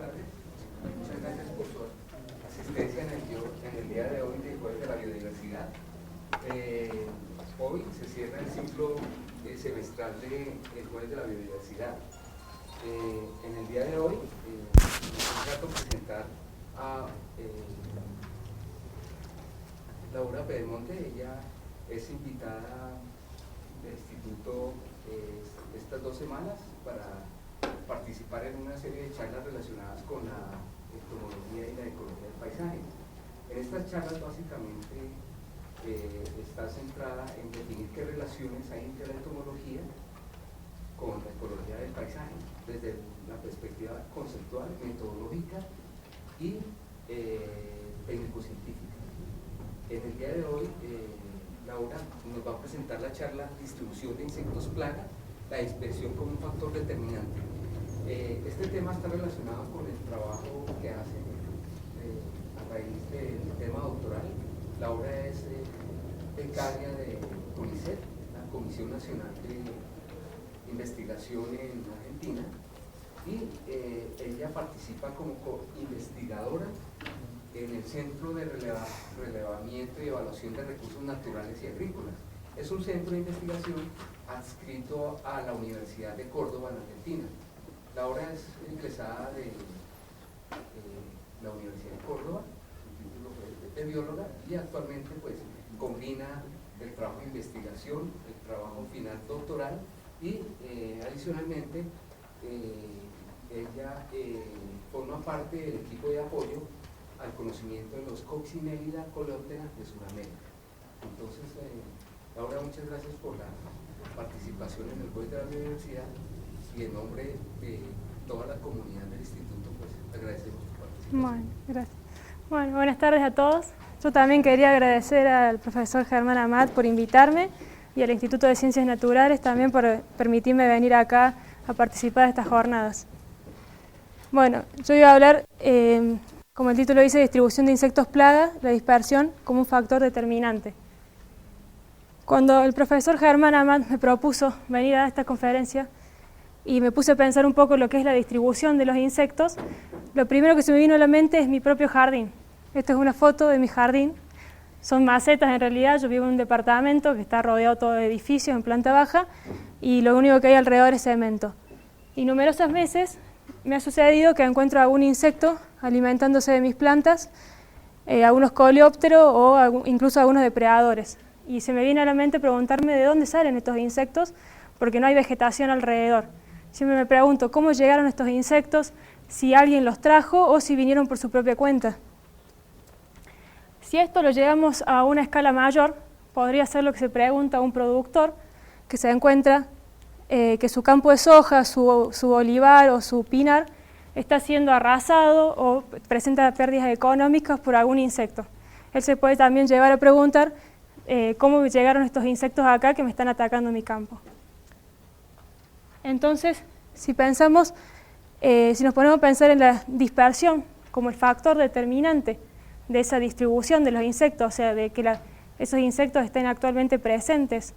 tardes. Muchas gracias por su asistencia en el día de hoy del Jueves de la Biodiversidad. Hoy se cierra el ciclo semestral del Jueves de la Biodiversidad. En el día de hoy me trato de presentar a Laura Pedemonte. Ella es invitada del Instituto estas 2 semanas para participar en una serie de charlas relacionadas con la entomología y la ecología del paisaje. En estas charlas básicamente está centrada en definir qué relaciones hay entre la entomología con la ecología del paisaje, desde la perspectiva conceptual, metodológica y técnico-científica. En el día de hoy, Laura nos va a presentar la charla Distribución de insectos plaga, la dispersión como un factor determinante. Este tema está relacionado con el trabajo que hace a raíz del tema doctoral. Laura es becaria de CONICET, la Comisión Nacional de Investigación en Argentina, y ella participa como co-investigadora en el Centro de Relevamiento y Evaluación de Recursos Naturales y Agrícolas. Es un centro de investigación adscrito a la Universidad de Córdoba, en Argentina. Laura es egresada de la Universidad de Córdoba, su título de bióloga, y actualmente pues combina el trabajo de investigación, el trabajo final doctoral y adicionalmente ella forma parte del equipo de apoyo al conocimiento de los Coccinellida coleóptera de Sudamérica. Entonces, Laura, muchas gracias por la participación en el Jueves de la Biodiversidad, y en nombre de toda la comunidad del instituto, pues agradecemos tu participación. Bueno, gracias. Bueno, buenas tardes a todos. Yo también quería agradecer al profesor Germán Amat por invitarme y al Instituto de Ciencias Naturales también por permitirme venir acá a participar de estas jornadas. Bueno, yo iba a hablar, como el título dice, distribución de insectos plaga, la dispersión como un factor determinante. Cuando el profesor Germán Amat me propuso venir a esta conferencia y me puse a pensar un poco lo que es la distribución de los insectos, lo primero que se me vino a la mente es mi propio jardín. Esta es una foto de mi jardín. Son macetas en realidad. Yo vivo en un departamento que está rodeado todo de edificios en planta baja y lo único que hay alrededor es cemento. Y numerosas veces me ha sucedido que encuentro algún insecto alimentándose de mis plantas, algunos coleópteros o incluso algunos depredadores. Y se me viene a la mente preguntarme de dónde salen estos insectos, porque no hay vegetación alrededor. Siempre me pregunto cómo llegaron estos insectos, si alguien los trajo o si vinieron por su propia cuenta. Si esto lo llevamos a una escala mayor, podría ser lo que se pregunta a un productor que se encuentra que su campo de soja, su olivar o su pinar está siendo arrasado o presenta pérdidas económicas por algún insecto. Él se puede también llevar a preguntar cómo llegaron estos insectos acá que me están atacando mi campo. Entonces, si nos ponemos a pensar en la dispersión como el factor determinante de esa distribución de los insectos, o sea, de que esos insectos estén actualmente presentes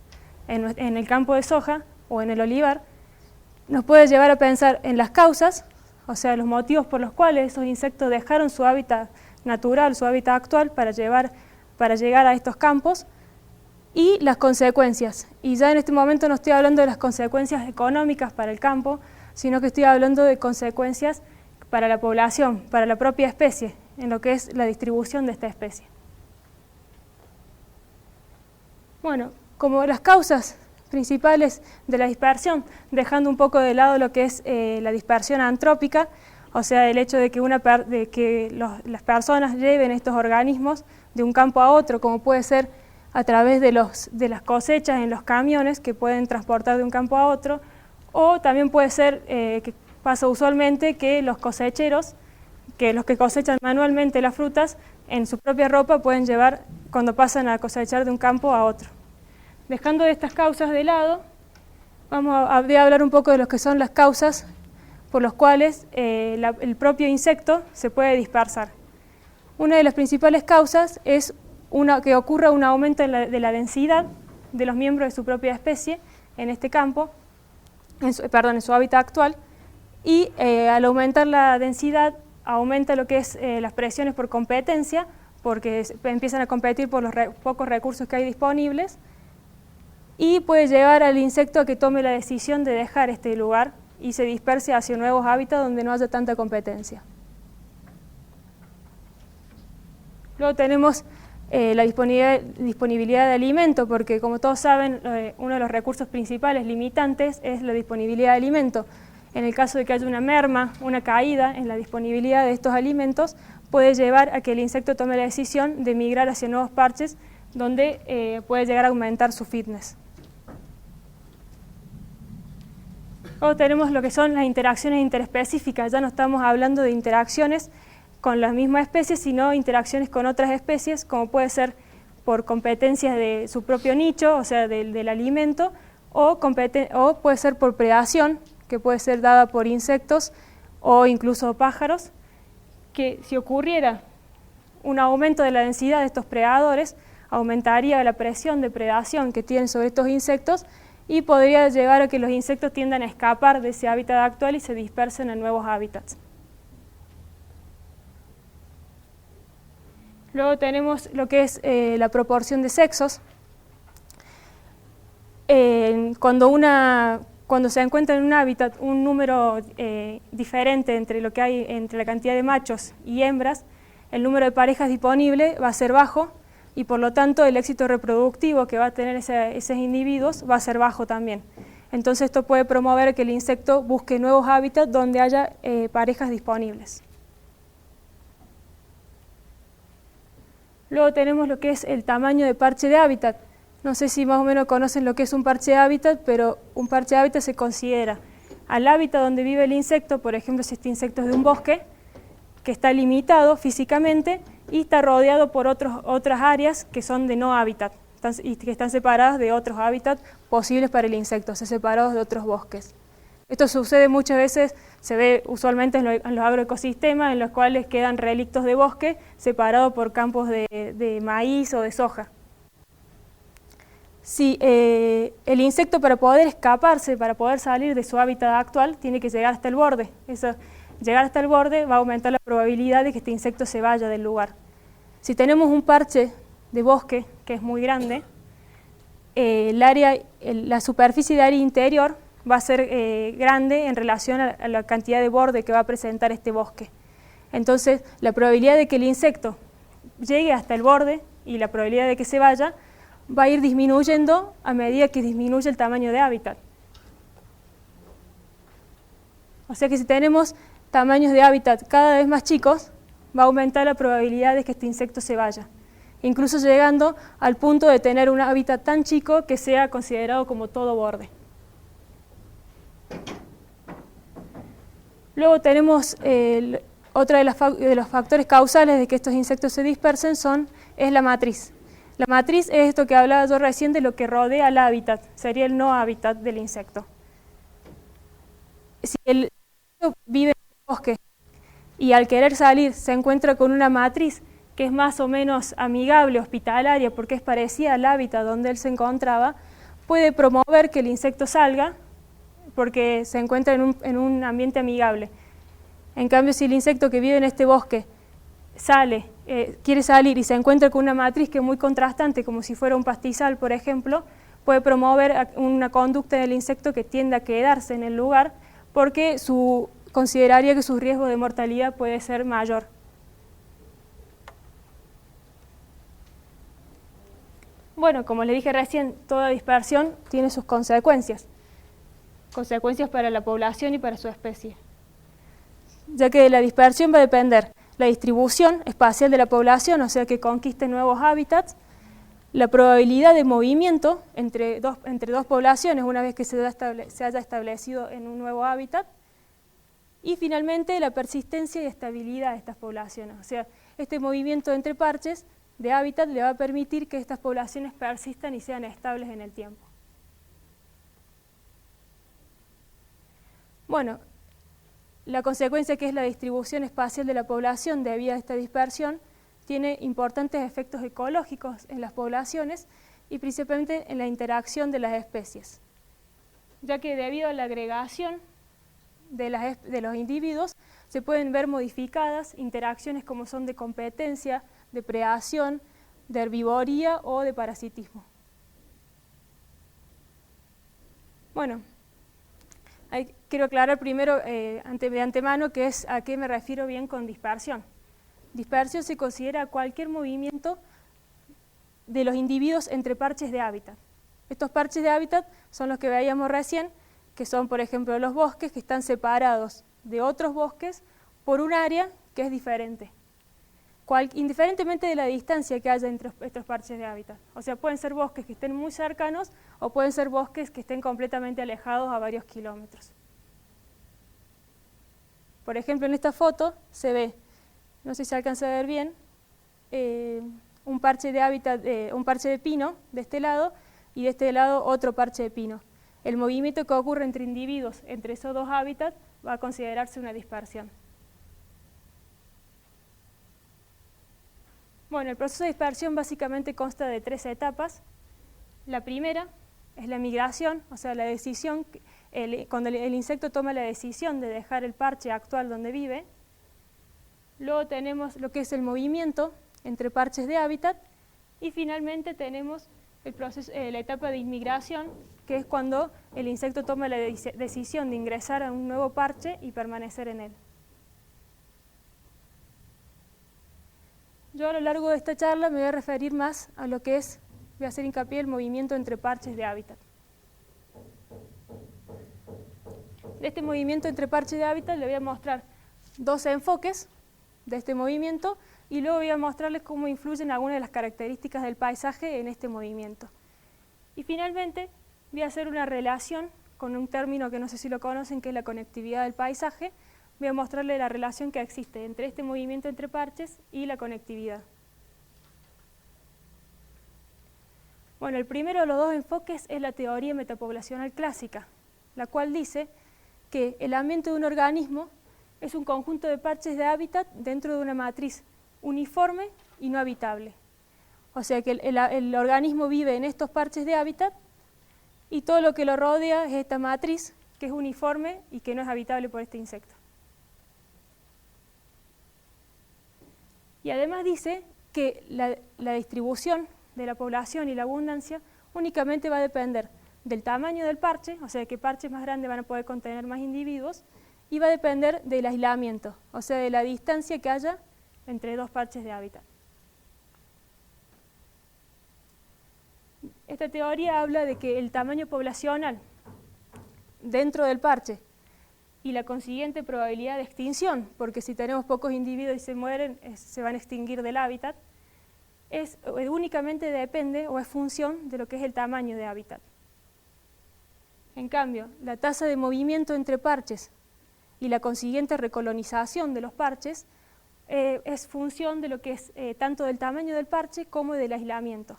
en el campo de soja o en el olivar, nos puede llevar a pensar en las causas, o sea, los motivos por los cuales esos insectos dejaron su hábitat natural, su hábitat actual para llegar a estos campos, y las consecuencias. Y ya en este momento no estoy hablando de las consecuencias económicas para el campo, sino que estoy hablando de consecuencias para la población, para la propia especie, en lo que es la distribución de esta especie. Bueno, como las causas principales de la dispersión, dejando un poco de lado lo que es la dispersión antrópica, o sea, el hecho de que las personas lleven estos organismos de un campo a otro, como puede ser a través de las cosechas en los camiones que pueden transportar de un campo a otro, o también puede ser que pasa usualmente que los cosecheros, que los que cosechan manualmente las frutas, en su propia ropa pueden llevar cuando pasan a cosechar de un campo a otro. Dejando estas causas de lado, voy a hablar un poco de lo que son las causas por las cuales el propio insecto se puede dispersar. Una de las principales causas es que ocurra un aumento de la densidad de los miembros de su propia especie en este campo, en su hábitat actual, y al aumentar la densidad aumenta lo que es las presiones por competencia, porque empiezan a competir por los pocos recursos que hay disponibles, y puede llevar al insecto a que tome la decisión de dejar este lugar y se disperse hacia nuevos hábitats donde no haya tanta competencia. Luego tenemos la disponibilidad de alimento, porque como todos saben, uno de los recursos principales limitantes es la disponibilidad de alimento. En el caso de que haya una merma, una caída en la disponibilidad de estos alimentos, puede llevar a que el insecto tome la decisión de migrar hacia nuevos parches donde puede llegar a aumentar su fitness. Luego tenemos lo que son las interacciones interespecíficas. Ya no estamos hablando de interacciones con las mismas especies, sino interacciones con otras especies, como puede ser por competencias de su propio nicho, o sea, del alimento, o puede ser por predación, que puede ser dada por insectos o incluso pájaros, que si ocurriera un aumento de la densidad de estos predadores, aumentaría la presión de predación que tienen sobre estos insectos y podría llevar a que los insectos tiendan a escapar de ese hábitat actual y se dispersen en nuevos hábitats. Luego tenemos lo que es la proporción de sexos. Cuando se encuentra en un hábitat un número diferente entre lo que hay entre la cantidad de machos y hembras, el número de parejas disponible va a ser bajo y por lo tanto el éxito reproductivo que va a tener esos individuos va a ser bajo también. Entonces esto puede promover que el insecto busque nuevos hábitats donde haya parejas disponibles. Luego tenemos lo que es el tamaño de parche de hábitat. No sé si más o menos conocen lo que es un parche de hábitat, pero un parche de hábitat se considera al hábitat donde vive el insecto, por ejemplo, si este insecto es de un bosque, que está limitado físicamente y está rodeado por otras áreas que son de no hábitat y que están separadas de otros hábitats posibles para el insecto, o sea, separados de otros bosques. Esto sucede muchas veces, se ve usualmente en los agroecosistemas en los cuales quedan relictos de bosque separados por campos de maíz o de soja. Si el insecto para poder escaparse, para poder salir de su hábitat actual, tiene que llegar hasta el borde. Llegar hasta el borde va a aumentar la probabilidad de que este insecto se vaya del lugar. Si tenemos un parche de bosque que es muy grande, la superficie de área interior va a ser grande en relación a la cantidad de borde que va a presentar este bosque. Entonces, la probabilidad de que el insecto llegue hasta el borde y la probabilidad de que se vaya va a ir disminuyendo a medida que disminuye el tamaño de hábitat. O sea que si tenemos tamaños de hábitat cada vez más chicos, va a aumentar la probabilidad de que este insecto se vaya, incluso llegando al punto de tener un hábitat tan chico que sea considerado como todo borde. Luego tenemos otro de los factores causales de que estos insectos se dispersen es la matriz. La matriz es esto que hablaba yo recién de lo que rodea al hábitat, sería el no hábitat del insecto. Si el insecto vive en el bosque y al querer salir se encuentra con una matriz que es más o menos amigable, hospitalaria, porque es parecida al hábitat donde él se encontraba, puede promover que el insecto salga porque se encuentra en un ambiente amigable. En cambio, si el insecto que vive en este bosque quiere salir y se encuentra con una matriz que es muy contrastante, como si fuera un pastizal, por ejemplo, puede promover una conducta del insecto que tiende a quedarse en el lugar porque consideraría que su riesgo de mortalidad puede ser mayor. Bueno, como les dije recién, toda dispersión tiene sus consecuencias para la población y para su especie, ya que de la dispersión va a depender la distribución espacial de la población, o sea que conquiste nuevos hábitats, la probabilidad de movimiento entre dos poblaciones una vez que se haya establecido en un nuevo hábitat, y finalmente la persistencia y estabilidad de estas poblaciones. O sea, este movimiento entre parches de hábitat le va a permitir que estas poblaciones persistan y sean estables en el tiempo. Bueno, la consecuencia que es la distribución espacial de la población debido a esta dispersión tiene importantes efectos ecológicos en las poblaciones y principalmente en la interacción de las especies, ya que debido a la agregación de los individuos se pueden ver modificadas interacciones como son de competencia, de predación, de herbivoría o de parasitismo. Bueno, quiero aclarar primero de antemano que es a qué me refiero bien con dispersión. Dispersión se considera cualquier movimiento de los individuos entre parches de hábitat. Estos parches de hábitat son los que veíamos recién, que son, por ejemplo, los bosques que están separados de otros bosques por un área que es diferente, indiferentemente de la distancia que haya entre estos parches de hábitat. O sea, pueden ser bosques que estén muy cercanos o pueden ser bosques que estén completamente alejados a varios kilómetros. Por ejemplo, en esta foto se ve, no sé si se alcanza a ver bien, un parche de hábitat, un parche de pino de este lado y de este lado otro parche de pino. El movimiento que ocurre entre individuos, entre esos dos hábitats, va a considerarse una dispersión. Bueno, el proceso de dispersión básicamente consta de 3 etapas. La primera es la migración, o sea, la decisión, cuando el insecto toma la decisión de dejar el parche actual donde vive. Luego tenemos lo que es el movimiento entre parches de hábitat y finalmente tenemos la etapa de inmigración, que es cuando el insecto toma la decisión de ingresar a un nuevo parche y permanecer en él. Yo a lo largo de esta charla me voy a referir más a lo que es, voy a hacer hincapié en el movimiento entre parches de hábitat. De este movimiento entre parches de hábitat le voy a mostrar 2 enfoques de este movimiento y luego voy a mostrarles cómo influyen algunas de las características del paisaje en este movimiento. Y finalmente voy a hacer una relación con un término que no sé si lo conocen, que es la conectividad del paisaje. Voy a mostrarles la relación que existe entre este movimiento entre parches y la conectividad. Bueno, el primero de los 2 enfoques es la teoría metapoblacional clásica, la cual dice que el ambiente de un organismo es un conjunto de parches de hábitat dentro de una matriz uniforme y no habitable. O sea que el organismo vive en estos parches de hábitat y todo lo que lo rodea es esta matriz que es uniforme y que no es habitable por este insecto. Y además dice que la distribución de la población y la abundancia únicamente va a depender del tamaño del parche, o sea que parches más grandes van a poder contener más individuos, y va a depender del aislamiento, o sea de la distancia que haya entre 2 parches de hábitat. Esta teoría habla de que el tamaño poblacional dentro del parche y la consiguiente probabilidad de extinción, porque si tenemos pocos individuos y se mueren, se van a extinguir del hábitat, únicamente depende o es función de lo que es el tamaño de hábitat. En cambio, la tasa de movimiento entre parches y la consiguiente recolonización de los parches es función de lo que es tanto del tamaño del parche como del aislamiento.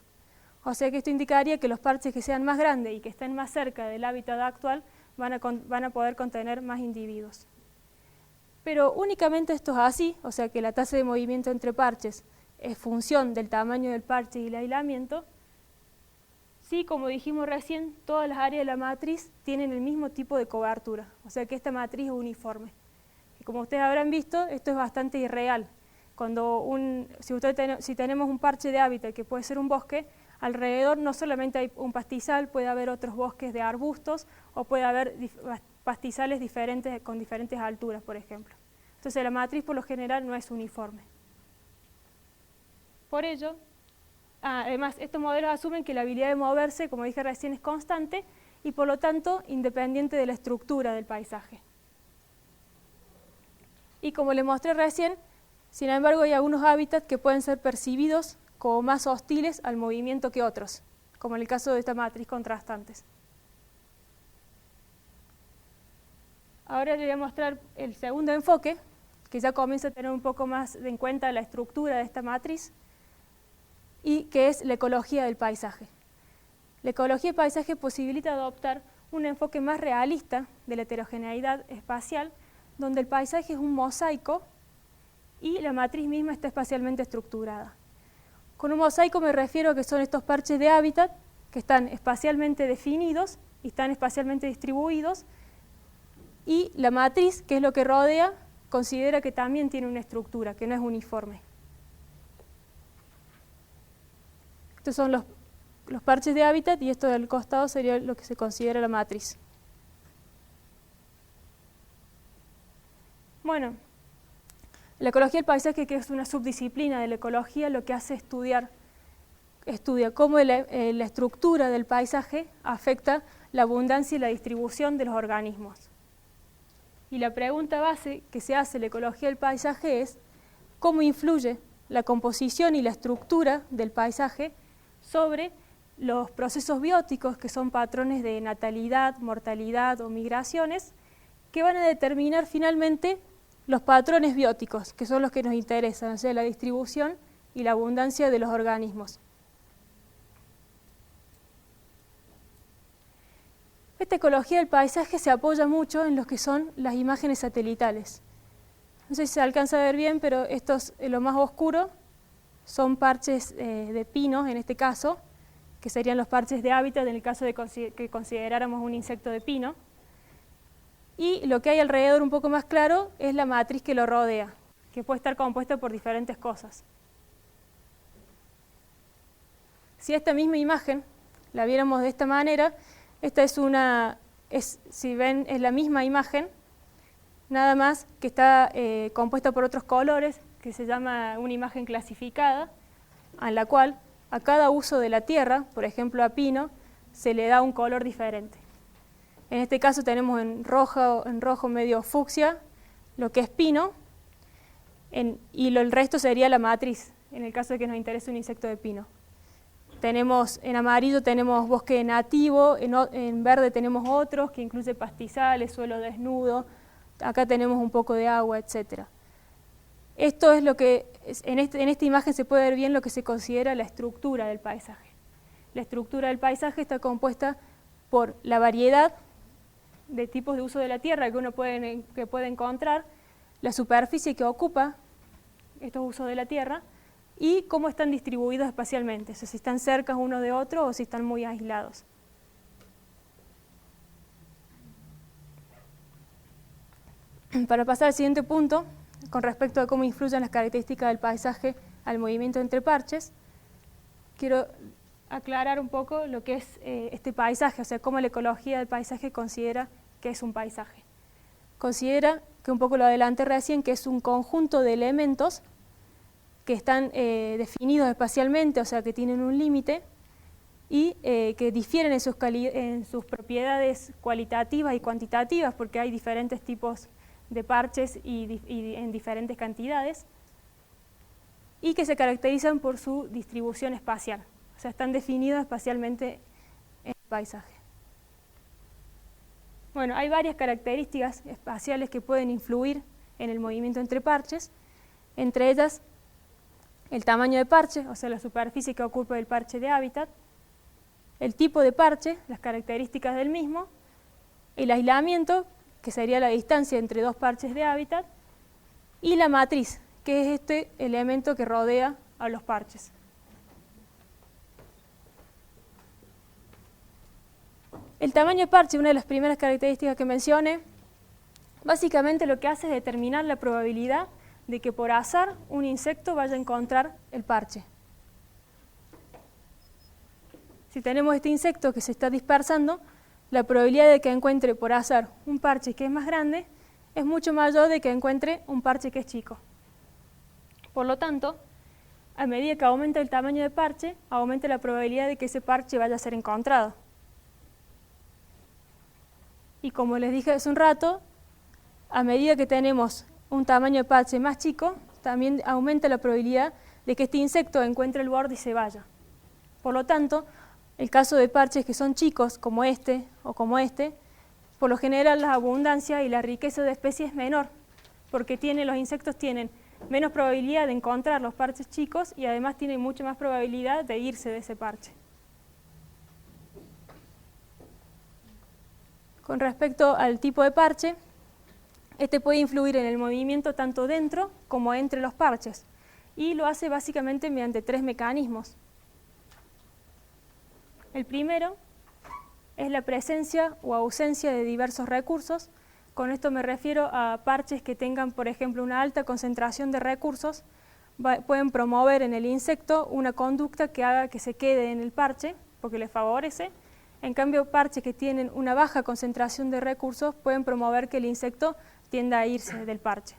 O sea que esto indicaría que los parches que sean más grandes y que estén más cerca del hábitat actual van a poder contener más individuos. Pero únicamente esto es así, o sea que la tasa de movimiento entre parches es función del tamaño del parche y el aislamiento. Sí, como dijimos recién, todas las áreas de la matriz tienen el mismo tipo de cobertura, o sea que esta matriz es uniforme. Y como ustedes habrán visto, esto es bastante irreal. Si tenemos un parche de hábitat que puede ser un bosque, alrededor no solamente hay un pastizal, puede haber otros bosques de arbustos o puede haber pastizales diferentes con diferentes alturas, por ejemplo. Entonces la matriz por lo general no es uniforme. Por ello, además estos modelos asumen que la habilidad de moverse, como dije recién, es constante y por lo tanto independiente de la estructura del paisaje. Y como les mostré recién, sin embargo hay algunos hábitats que pueden ser percibidos como más hostiles al movimiento que otros, como en el caso de esta matriz contrastantes. Ahora les voy a mostrar el segundo enfoque, que ya comienza a tener un poco más en cuenta la estructura de esta matriz, y que es la ecología del paisaje. La ecología del paisaje posibilita adoptar un enfoque más realista de la heterogeneidad espacial, donde el paisaje es un mosaico y la matriz misma está espacialmente estructurada. Con un mosaico me refiero a que son estos parches de hábitat que están espacialmente definidos y están espacialmente distribuidos y la matriz, que es lo que rodea, considera que también tiene una estructura, que no es uniforme. Estos son los parches de hábitat y esto del costado sería lo que se considera la matriz. Bueno, la ecología del paisaje, que es una subdisciplina de la ecología, lo que hace es estudia cómo la estructura del paisaje afecta la abundancia y la distribución de los organismos. Y la pregunta base que se hace en la ecología del paisaje es cómo influye la composición y la estructura del paisaje sobre los procesos bióticos, que son patrones de natalidad, mortalidad o migraciones, que van a determinar finalmente los patrones bióticos, que son los que nos interesan, o sea, la distribución y la abundancia de los organismos. Esta ecología del paisaje se apoya mucho en lo que son las imágenes satelitales. No sé si se alcanza a ver bien, pero estos, lo más oscuro, son parches de pinos, en este caso, que serían los parches de hábitat en el caso de que consideráramos un insecto de pino. Y lo que hay alrededor un poco más claro es la matriz que lo rodea, que puede estar compuesta por diferentes cosas. Si esta misma imagen la viéramos de esta manera, esta si ven, es la misma imagen, nada más que está compuesta por otros colores, que se llama una imagen clasificada, a la cual a cada uso de la tierra, por ejemplo a pino, se le da un color diferente. En este caso tenemos en rojo medio fucsia lo que es pino, el resto sería la matriz, en el caso de que nos interese un insecto de pino. En amarillo tenemos bosque nativo, en verde tenemos otros, que incluye pastizales, suelo desnudo, acá tenemos un poco de agua, etc. Esto es lo que, en esta imagen se puede ver bien lo que se considera la estructura del paisaje. La estructura del paisaje está compuesta por la variedad de tipos de uso de la tierra que uno puede encontrar, la superficie que ocupa estos usos de la tierra, y cómo están distribuidos espacialmente, o sea, si están cerca uno de otro o si están muy aislados. Para pasar al siguiente punto, con respecto a cómo influyen las características del paisaje al movimiento entre parches, quiero aclarar un poco lo que es este paisaje, o sea, cómo la ecología del paisaje considera que es un paisaje. Considera, que un poco lo adelanté recién, que es un conjunto de elementos que están definidos espacialmente, o sea, que tienen un límite, y que difieren en sus propiedades cualitativas y cuantitativas, porque hay diferentes tipos de parches y en diferentes cantidades, y que se caracterizan por su distribución espacial, o sea, están definidos espacialmente en el paisaje. Bueno, hay varias características espaciales que pueden influir en el movimiento entre parches, entre ellas el tamaño de parche, o sea, la superficie que ocupa el parche de hábitat, el tipo de parche, las características del mismo, el aislamiento, que sería la distancia entre dos parches de hábitat, y la matriz, que es este elemento que rodea a los parches. El tamaño de parche, una de las primeras características que mencioné, básicamente lo que hace es determinar la probabilidad de que por azar un insecto vaya a encontrar el parche. Si tenemos este insecto que se está dispersando, la probabilidad de que encuentre por azar un parche que es más grande es mucho mayor de que encuentre un parche que es chico. Por lo tanto, a medida que aumenta el tamaño de parche, aumenta la probabilidad de que ese parche vaya a ser encontrado. Y como les dije hace un rato, a medida que tenemos un tamaño de parche más chico, también aumenta la probabilidad de que este insecto encuentre el borde y se vaya. Por lo tanto, el caso de parches que son chicos, como este o como este, por lo general la abundancia y la riqueza de especies es menor, porque los insectos tienen menos probabilidad de encontrar los parches chicos y además tienen mucha más probabilidad de irse de ese parche. Con respecto al tipo de parche, este puede influir en el movimiento tanto dentro como entre los parches, y lo hace básicamente mediante tres mecanismos. El primero es la presencia o ausencia de diversos recursos, Con esto me refiero a parches que tengan, por ejemplo, una alta concentración de recursos, pueden promover en el insecto una conducta que haga que se quede en el parche, porque le favorece. En cambio, parches que tienen una baja concentración de recursos pueden promover que el insecto tienda a irse del parche.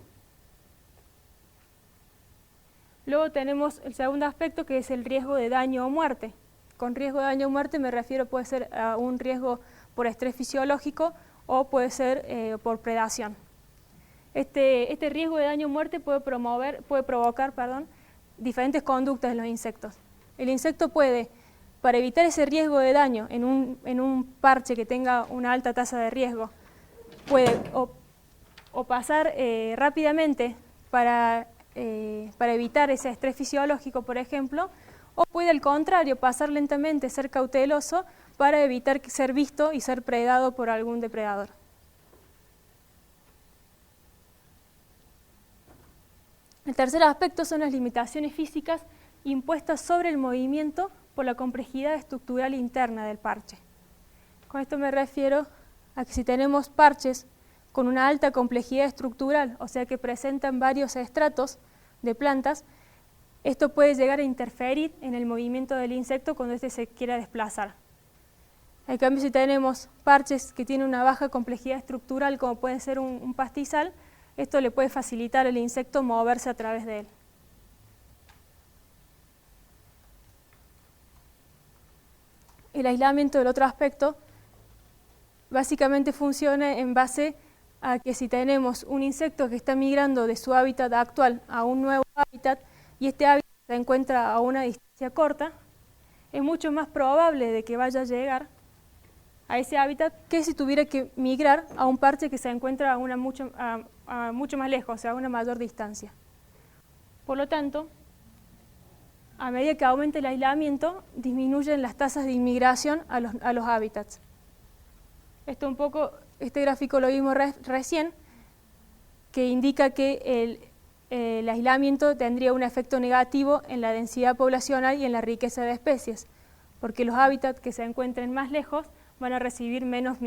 Luego tenemos el segundo aspecto, que es el riesgo de daño o muerte. Con riesgo de daño o muerte me refiero, puede ser a un riesgo por estrés fisiológico o puede ser por predación. Este riesgo de daño o muerte puede provocar diferentes conductas en los insectos. El insecto puede, para evitar ese riesgo de daño en un parche que tenga una alta tasa de riesgo, puede o pasar rápidamente para evitar ese estrés fisiológico, por ejemplo, o puede al contrario pasar lentamente, ser cauteloso para evitar ser visto y ser predado por algún depredador. El tercer aspecto son las limitaciones físicas impuestas sobre el movimiento por la complejidad estructural interna del parche. Con esto me refiero a que si tenemos parches con una alta complejidad estructural, o sea que presentan varios estratos de plantas, esto puede llegar a interferir en el movimiento del insecto cuando éste se quiera desplazar. En cambio, si tenemos parches que tienen una baja complejidad estructural, como puede ser un pastizal, esto le puede facilitar al insecto moverse a través de él. El aislamiento del otro aspecto básicamente funciona en base a que si tenemos un insecto que está migrando de su hábitat actual a un nuevo hábitat y este hábitat se encuentra a una distancia corta, es mucho más probable de que vaya a llegar a ese hábitat que si tuviera que migrar a un parche que se encuentra a mucho más lejos, o sea, a una mayor distancia. Por lo tanto, a medida que aumente el aislamiento, disminuyen las tasas de inmigración a los hábitats. Este gráfico lo vimos recién, que indica que el aislamiento tendría un efecto negativo en la densidad poblacional y en la riqueza de especies, porque los hábitats que se encuentren más lejos van a recibir menos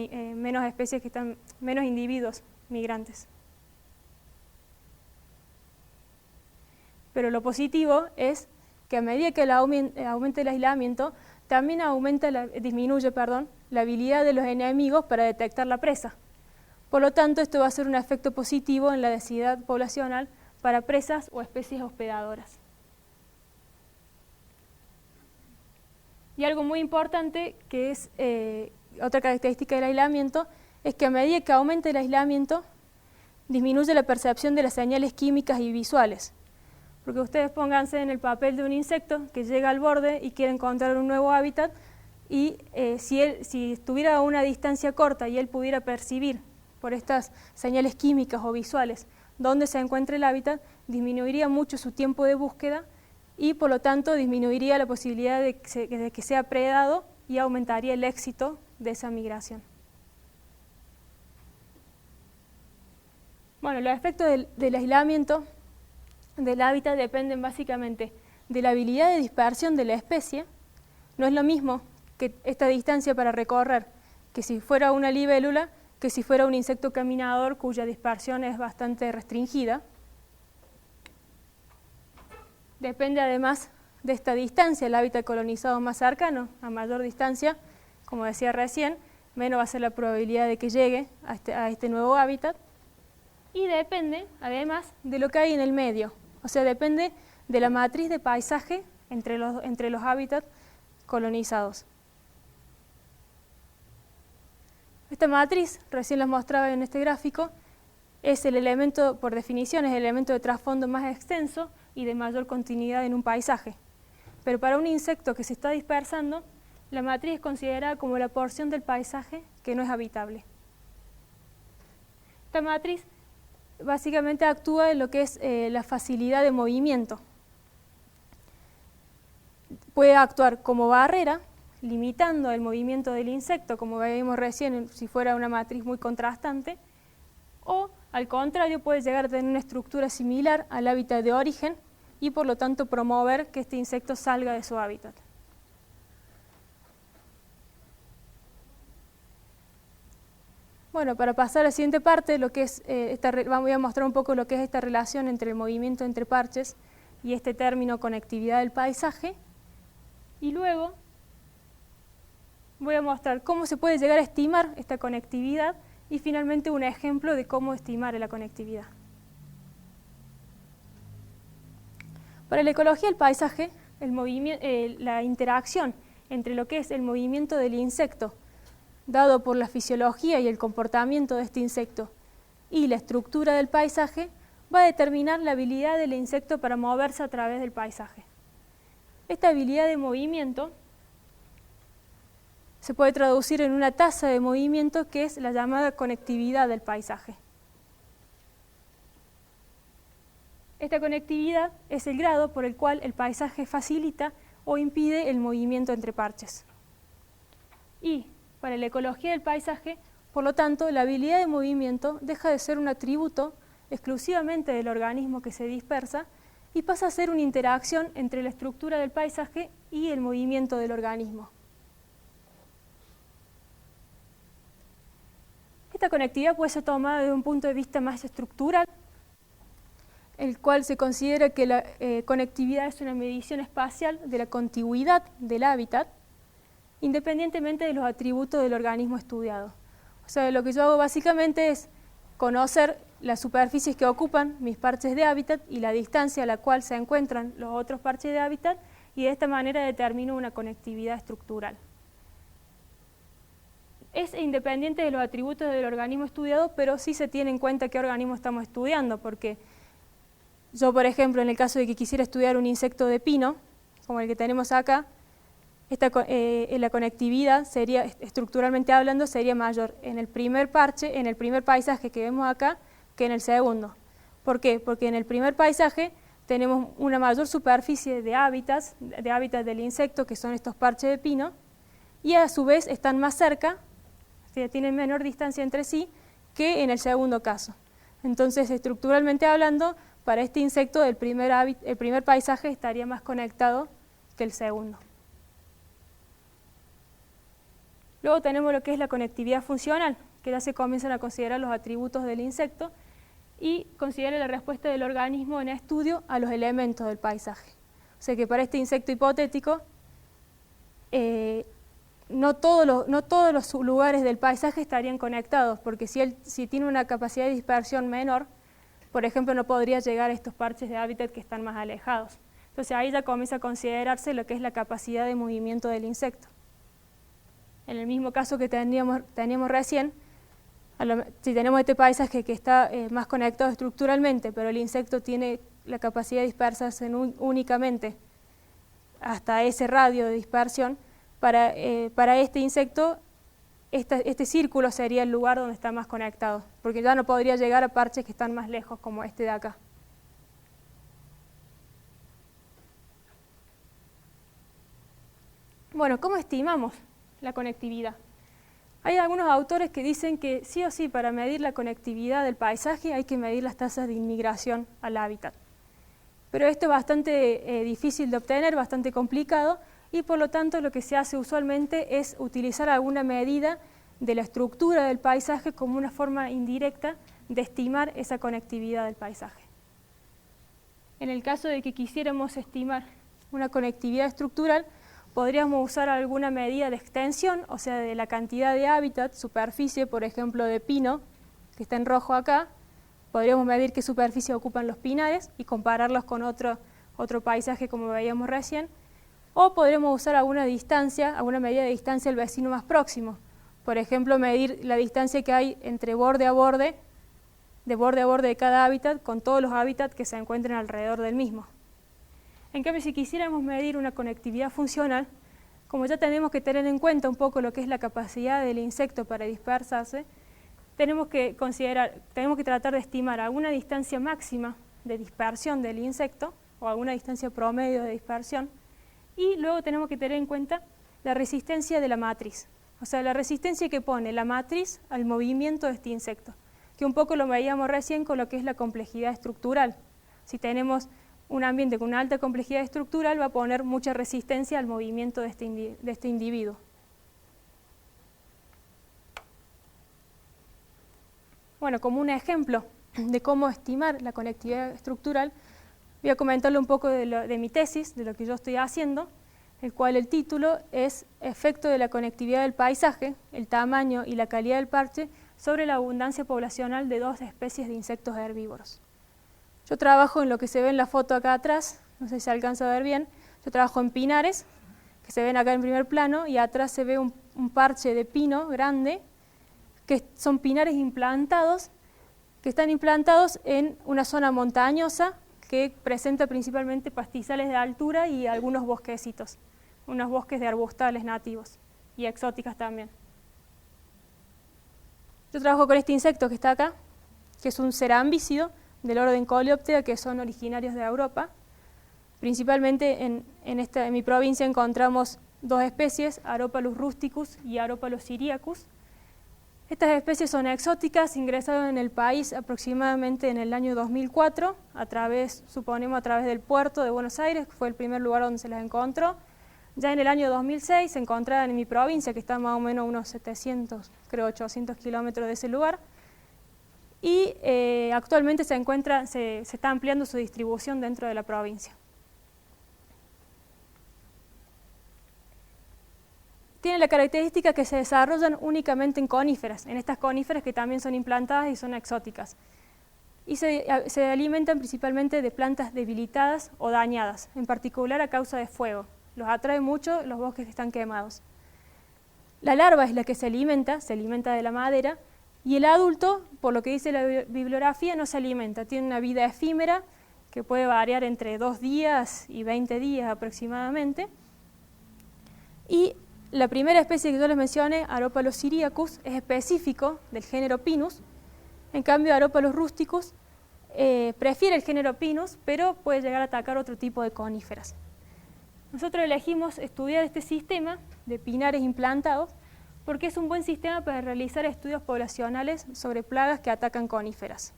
especies menos individuos migrantes. Pero lo positivo es que a medida que aumente el aislamiento, también disminuye la habilidad de los enemigos para detectar la presa. Por lo tanto, esto va a ser un efecto positivo en la densidad poblacional para presas o especies hospedadoras. Y algo muy importante, que es otra característica del aislamiento, es que a medida que aumenta el aislamiento, disminuye la percepción de las señales químicas y visuales. Porque ustedes pónganse en el papel de un insecto que llega al borde y quiere encontrar un nuevo hábitat, y si estuviera a una distancia corta y él pudiera percibir por estas señales químicas o visuales dónde se encuentra el hábitat, disminuiría mucho su tiempo de búsqueda y por lo tanto disminuiría la posibilidad de que sea predado y aumentaría el éxito de esa migración. Bueno, los efectos del aislamiento del hábitat dependen básicamente de la habilidad de dispersión de la especie. No es lo mismo que esta distancia para recorrer que si fuera una libélula, que si fuera un insecto caminador cuya dispersión es bastante restringida. Depende además de esta distancia, el hábitat colonizado más cercano, a mayor distancia, como decía recién, menos va a ser la probabilidad de que llegue a este nuevo hábitat. Y depende además de lo que hay en el medio, o sea, depende de la matriz de paisaje entre los hábitats colonizados. Esta matriz, recién la mostraba en este gráfico, es el elemento, por definición, es el elemento de trasfondo más extenso y de mayor continuidad en un paisaje. Pero para un insecto que se está dispersando, la matriz es considerada como la porción del paisaje que no es habitable. Esta matriz básicamente actúa en lo que es la facilidad de movimiento. Puede actuar como barrera, limitando el movimiento del insecto, como veíamos recién, si fuera una matriz muy contrastante, o al contrario puede llegar a tener una estructura similar al hábitat de origen y por lo tanto promover que este insecto salga de su hábitat. Bueno, para pasar a la siguiente parte, lo que es, voy a mostrar un poco lo que es esta relación entre el movimiento entre parches y este término conectividad del paisaje. Y luego voy a mostrar cómo se puede llegar a estimar esta conectividad y finalmente un ejemplo de cómo estimar la conectividad. Para la ecología del paisaje, la interacción entre lo que es el movimiento del insecto, dado por la fisiología y el comportamiento de este insecto, y la estructura del paisaje, va a determinar la habilidad del insecto para moverse a través del paisaje. Esta habilidad de movimiento se puede traducir en una tasa de movimiento que es la llamada conectividad del paisaje. Esta conectividad es el grado por el cual el paisaje facilita o impide el movimiento entre parches. Y para la ecología del paisaje, por lo tanto, la habilidad de movimiento deja de ser un atributo exclusivamente del organismo que se dispersa y pasa a ser una interacción entre la estructura del paisaje y el movimiento del organismo. Esta conectividad puede ser tomada desde un punto de vista más estructural, el cual se considera que la conectividad es una medición espacial de la contigüidad del hábitat, independientemente de los atributos del organismo estudiado. O sea, lo que yo hago básicamente es conocer las superficies que ocupan mis parches de hábitat y la distancia a la cual se encuentran los otros parches de hábitat, y de esta manera determino una conectividad estructural. Es independiente de los atributos del organismo estudiado, pero sí se tiene en cuenta qué organismo estamos estudiando, porque yo, por ejemplo, en el caso de que quisiera estudiar un insecto de pino, como el que tenemos acá, la conectividad sería, estructuralmente hablando, sería mayor en el primer parche, en el primer paisaje que vemos acá, que en el segundo. ¿Por qué? Porque en el primer paisaje tenemos una mayor superficie de hábitats del insecto, que son estos parches de pino, y a su vez están más cerca, o sea, tienen menor distancia entre sí, que en el segundo caso. Entonces, estructuralmente hablando, para este insecto el primer paisaje estaría más conectado que el segundo. Luego tenemos lo que es la conectividad funcional, que ya se comienzan a considerar los atributos del insecto y considera la respuesta del organismo en estudio a los elementos del paisaje. O sea que para este insecto hipotético, no todos los lugares del paisaje estarían conectados, porque si tiene una capacidad de dispersión menor, por ejemplo, no podría llegar a estos parches de hábitat que están más alejados. Entonces ahí ya comienza a considerarse lo que es la capacidad de movimiento del insecto. En el mismo caso que teníamos recién, si tenemos este paisaje que está más conectado estructuralmente, pero el insecto tiene la capacidad de dispersarse únicamente hasta ese radio de dispersión, para este insecto, este círculo sería el lugar donde está más conectado, porque ya no podría llegar a parches que están más lejos, como este de acá. Bueno, ¿cómo estimamos la conectividad? Hay algunos autores que dicen que sí o sí, para medir la conectividad del paisaje hay que medir las tasas de inmigración al hábitat. Pero esto es bastante difícil de obtener, bastante complicado, y por lo tanto lo que se hace usualmente es utilizar alguna medida de la estructura del paisaje como una forma indirecta de estimar esa conectividad del paisaje. En el caso de que quisiéramos estimar una conectividad estructural, podríamos usar alguna medida de extensión, o sea, de la cantidad de hábitat, superficie, por ejemplo, de pino, que está en rojo acá. Podríamos medir qué superficie ocupan los pinares y compararlos con otro paisaje como veíamos recién. O podríamos usar alguna medida de distancia al vecino más próximo. Por ejemplo, medir la distancia que hay entre borde a borde de cada hábitat con todos los hábitats que se encuentren alrededor del mismo. En cambio, si quisiéramos medir una conectividad funcional, como ya tenemos que tener en cuenta un poco lo que es la capacidad del insecto para dispersarse, tenemos que tratar de estimar alguna distancia máxima de dispersión del insecto o alguna distancia promedio de dispersión, y luego tenemos que tener en cuenta la resistencia de la matriz, o sea, la resistencia que pone la matriz al movimiento de este insecto, que un poco lo veíamos recién con lo que es la complejidad estructural. Si tenemos un ambiente con una alta complejidad estructural, va a poner mucha resistencia al movimiento de este individuo. bueno, como un ejemplo de cómo estimar la conectividad estructural, voy a comentarle un poco de mi tesis, de lo que yo estoy haciendo, el cual el título es Efecto de la conectividad del paisaje, el tamaño y la calidad del parche sobre la abundancia poblacional de 2 especies de insectos herbívoros. Yo trabajo en lo que se ve en la foto acá atrás, no sé si se alcanza a ver bien, yo trabajo en pinares, que se ven acá en primer plano, y atrás se ve un parche de pino grande, que son pinares implantados, que están implantados en una zona montañosa que presenta principalmente pastizales de altura y algunos bosquecitos, unos bosques de arbustales nativos y exóticas también. Yo trabajo con este insecto que está acá, que es un cerambícido del orden Coleoptera, que son originarios de Europa. Principalmente en mi provincia encontramos 2 especies, Aropalus rusticus y Aropalus syriacus. Estas especies son exóticas, ingresaron en el país aproximadamente en el año 2004, suponemos a través del puerto de Buenos Aires, que fue el primer lugar donde se las encontró. Ya en el año 2006 se encontraban en mi provincia, que está más o menos unos 700, creo 800 kilómetros de ese lugar. Y actualmente se está ampliando su distribución dentro de la provincia. Tiene la característica que se desarrollan únicamente en coníferas, en estas coníferas que también son implantadas y son exóticas. Y se alimentan principalmente de plantas debilitadas o dañadas, en particular a causa de fuego. Los atrae mucho los bosques que están quemados. La larva es la que se alimenta de la madera, y el adulto, por lo que dice la bibliografía, no se alimenta, tiene una vida efímera que puede variar entre 2 días y 20 días aproximadamente. Y la primera especie que yo les mencioné, Aropalus syriacus, es específico del género Pinus. En cambio, Aropalus rusticus prefiere el género Pinus, pero puede llegar a atacar otro tipo de coníferas. Nosotros elegimos estudiar este sistema de pinares implantados porque es un buen sistema para realizar estudios poblacionales sobre plagas que atacan coníferas.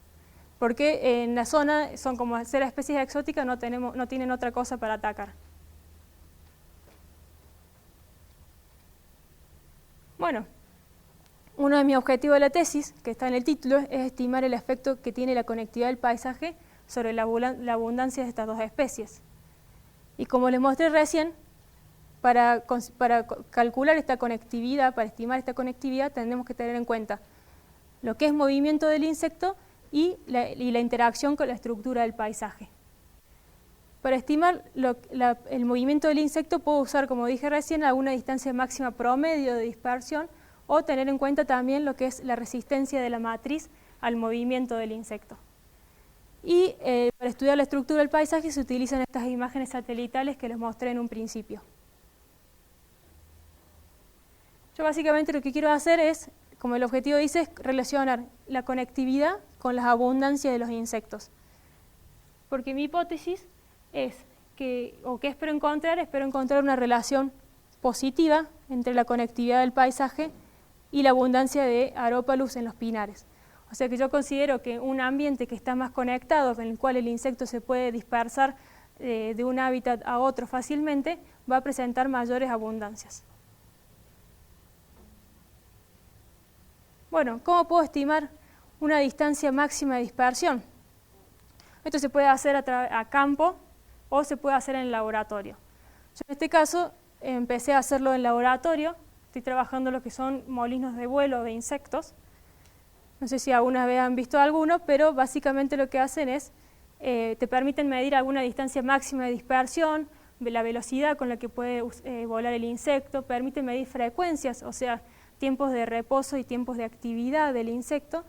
Porque en la zona, son como ser especies exóticas, no tienen otra cosa para atacar. Bueno, uno de mis objetivos de la tesis, que está en el título, es estimar el efecto que tiene la conectividad del paisaje sobre la abundancia de estas 2 especies. Y como les mostré recién, para calcular esta conectividad, para estimar esta conectividad, tenemos que tener en cuenta lo que es movimiento del insecto y la interacción con la estructura del paisaje. Para estimar el movimiento del insecto puedo usar, como dije recién, alguna distancia máxima promedio de dispersión o tener en cuenta también lo que es la resistencia de la matriz al movimiento del insecto. Y para estudiar la estructura del paisaje se utilizan estas imágenes satelitales que les mostré en un principio. Yo básicamente lo que quiero hacer es, como el objetivo dice, es relacionar la conectividad con las abundancias de los insectos. Porque mi hipótesis es que espero encontrar una relación positiva entre la conectividad del paisaje y la abundancia de Aropalus en los pinares. O sea que yo considero que un ambiente que está más conectado, en el cual el insecto se puede dispersar de un hábitat a otro fácilmente, va a presentar mayores abundancias. Bueno, ¿cómo puedo estimar una distancia máxima de dispersión? Esto se puede hacer a campo o se puede hacer en el laboratorio. Yo en este caso empecé a hacerlo en laboratorio, estoy trabajando lo que son molinos de vuelo de insectos. No sé si alguna vez han visto alguno, pero básicamente lo que hacen es, te permiten medir alguna distancia máxima de dispersión, la velocidad con la que puede volar el insecto, permiten medir frecuencias, o sea, tiempos de reposo y tiempos de actividad del insecto,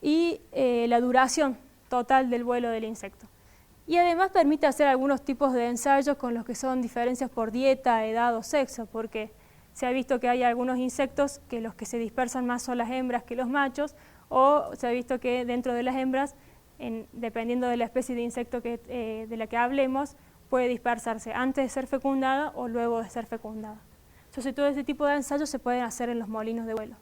y la duración total del vuelo del insecto. Y además permite hacer algunos tipos de ensayos con los que son diferencias por dieta, edad o sexo, porque se ha visto que hay algunos insectos que los que se dispersan más son las hembras que los machos, o se ha visto que dentro de las hembras, dependiendo de la especie de insecto de la que hablemos, puede dispersarse antes de ser fecundada o luego de ser fecundada. Entonces todo ese tipo de ensayos se pueden hacer en los molinos de vuelo.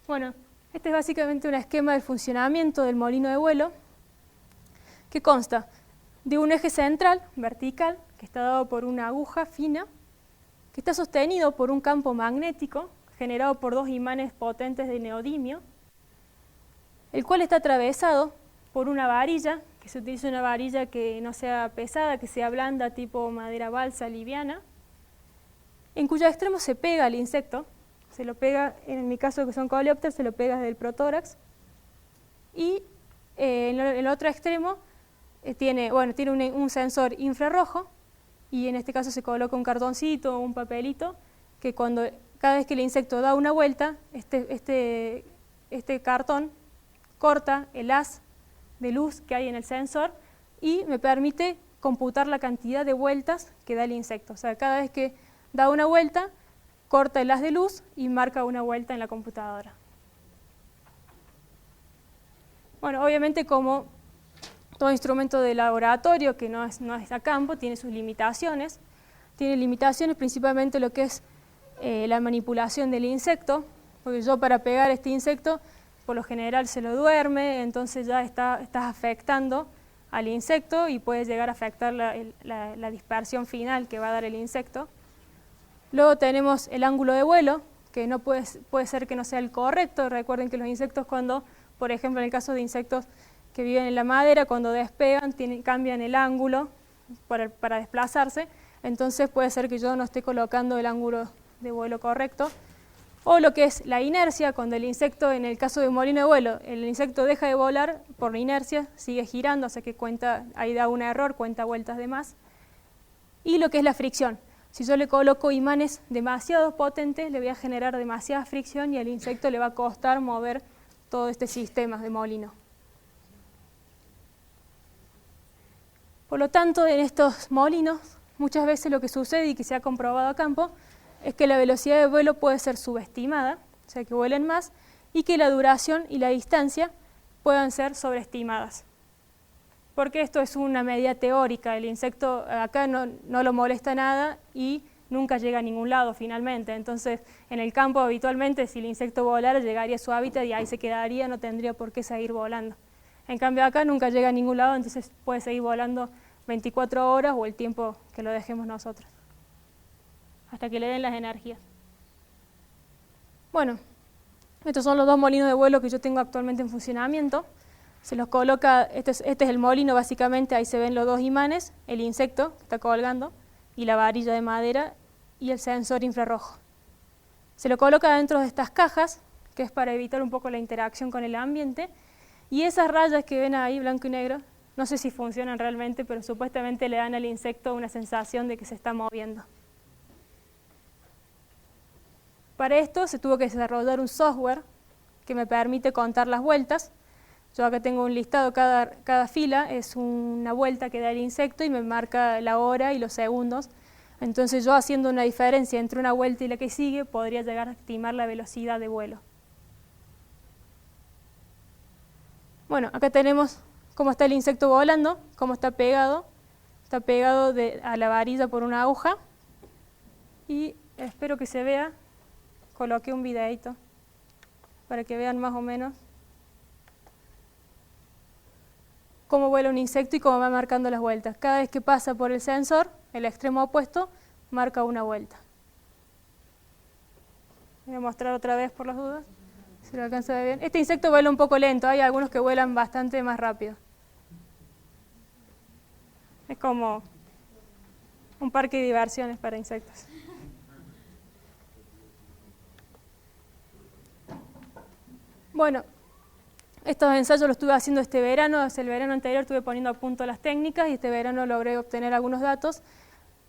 Bueno, este es básicamente un esquema del funcionamiento del molino de vuelo que consta de un eje central, vertical, que está dado por una aguja fina, que está sostenido por un campo magnético generado por dos imanes potentes de neodimio, el cual está atravesado por una varilla, que se utiliza una varilla que no sea pesada, que sea blanda, tipo madera balsa, liviana, en cuyo extremo se pega al insecto, se lo pega, en mi caso que son coleópteros, se lo pega desde el protórax, y en el otro extremo tiene un sensor infrarrojo, y en este caso se coloca un cartoncito o un papelito, que cada vez que el insecto da una vuelta, este cartón corta el haz de luz que hay en el sensor y me permite computar la cantidad de vueltas que da el insecto. O sea, cada vez que da una vuelta, corta el haz de luz y marca una vuelta en la computadora. Bueno, obviamente como todo instrumento de laboratorio que no es a campo, tiene sus limitaciones. Tiene limitaciones principalmente lo que es la manipulación del insecto, porque yo para pegar este insecto, por lo general se lo duerme, entonces ya estás afectando al insecto y puede llegar a afectar la dispersión final que va a dar el insecto. Luego tenemos el ángulo de vuelo, que no puede ser que no sea el correcto. Recuerden que los insectos cuando, por ejemplo en el caso de insectos que viven en la madera, cuando despegan cambian el ángulo para desplazarse, entonces puede ser que yo no esté colocando el ángulo de vuelo correcto. O lo que es la inercia, cuando el insecto, en el caso de un molino de vuelo, el insecto deja de volar por la inercia, sigue girando, o sea que ahí da un error, cuenta vueltas de más. Y lo que es la fricción. Si yo le coloco imanes demasiado potentes, le voy a generar demasiada fricción y al insecto le va a costar mover todo este sistema de molino. Por lo tanto, en estos molinos, muchas veces lo que sucede y que se ha comprobado a campo, es que la velocidad de vuelo puede ser subestimada, o sea que vuelen más, y que la duración y la distancia puedan ser sobreestimadas. Porque esto es una medida teórica, el insecto acá no lo molesta nada y nunca llega a ningún lado finalmente. Entonces, en el campo habitualmente si el insecto volara llegaría a su hábitat y ahí se quedaría, no tendría por qué seguir volando. En cambio acá nunca llega a ningún lado, entonces puede seguir volando 24 horas o el tiempo que lo dejemos nosotros, hasta que le den las energías. Bueno, estos son los dos molinos de vuelo que yo tengo actualmente en funcionamiento. Se los coloca, este es el molino básicamente, ahí se ven los dos imanes, el insecto que está colgando y la varilla de madera y el sensor infrarrojo. Se lo coloca dentro de estas cajas, que es para evitar un poco la interacción con el ambiente, y esas rayas que ven ahí, blanco y negro, no sé si funcionan realmente, pero supuestamente le dan al insecto una sensación de que se está moviendo. Para esto se tuvo que desarrollar un software que me permite contar las vueltas. Yo acá tengo un listado, cada fila es una vuelta que da el insecto y me marca la hora y los segundos. Entonces yo haciendo una diferencia entre una vuelta y la que sigue podría llegar a estimar la velocidad de vuelo. Bueno, acá tenemos cómo está el insecto volando, cómo está pegado. Está pegado a la varilla por una aguja y espero que se vea. Coloqué un videito para que vean más o menos cómo vuela un insecto y cómo va marcando las vueltas. Cada vez que pasa por el sensor, el extremo opuesto marca una vuelta. Voy a mostrar otra vez por las dudas, si lo alcanza a ver bien. Este insecto vuela un poco lento, hay algunos que vuelan bastante más rápido. Es como un parque de diversiones para insectos. Bueno, estos ensayos los estuve haciendo este verano, el verano anterior estuve poniendo a punto las técnicas y este verano logré obtener algunos datos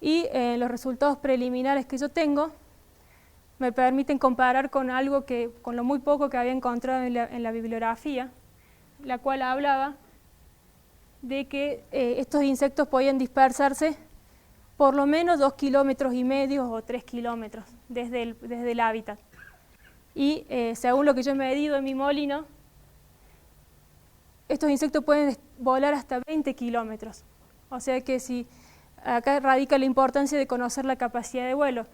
y los resultados preliminares que yo tengo me permiten comparar con algo con lo muy poco que había encontrado en la bibliografía, la cual hablaba de que estos insectos podían dispersarse por lo menos 2,5 kilómetros o 3 kilómetros desde el hábitat. Y según lo que yo he medido en mi molino, estos insectos pueden volar hasta 20 kilómetros. O sea que acá radica la importancia de conocer la capacidad de vuelo.